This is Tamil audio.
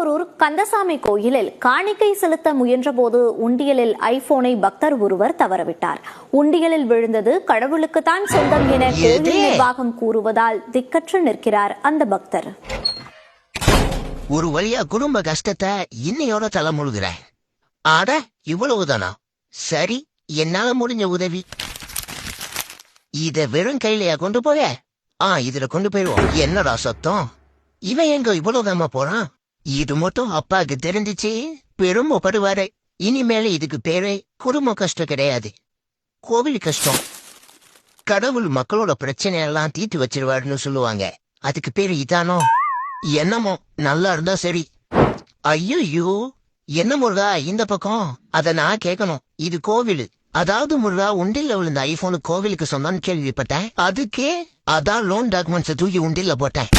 திருப்போரூர் கந்தசாமி கோயிலில் காணிக்கை செலுத்த முயன்றபோது உண்டியலில் ஐபோனை பக்தர் ஒருவர் தவறவிட்டார். உண்டியலில் விழுந்தது கடவுளுக்குத்தான் சொந்தம் என கோயில் நிர்வாகம் கூறுவதால் திக்கற்று நிற்கிறார் அந்த பக்தர். ஒரு வழியா குடும்ப கஷ்டத்தை இன்னையோட தலைமுழுகிற. ஆட இவ்வளவுதானா? சரி, என்னால முடிஞ்ச உதவி. இத வெறும் கையிலையா கொண்டு போய? இதுல கொண்டு போயிடுவோம். என்னடா சத்தம்? இவன் எங்க இவ்வளவுதாம போறான்? இது மட்டும் அப்பாவுக்கு தெரிஞ்சிச்சு பெருமைப்படுவாரு. இனிமேல இதுக்கு பேரே குடும்ப கஷ்டம் கிடையாது, கோவில் கஷ்டம். கடவுள் மக்களோட பிரச்சனையெல்லாம் தீர்த்து வச்சிருவாருன்னு சொல்லுவாங்க. அதுக்கு பேரு இதானோ? என்னமோ, நல்லா இருந்தா சரி. ஐயோ, என்ன முருகா இந்த பக்கம்? அத நான் கேட்கணும். இது கோவில். அதாவது முருகா, உண்டில விழுந்த ஐபோனு கோவிலுக்கு சொன்னான்னு கேள்விப்பட்டேன். அதுக்கே அதான் லோன் டாக்குமெண்ட்ஸ் தூக்கி உண்டில போட்டேன்.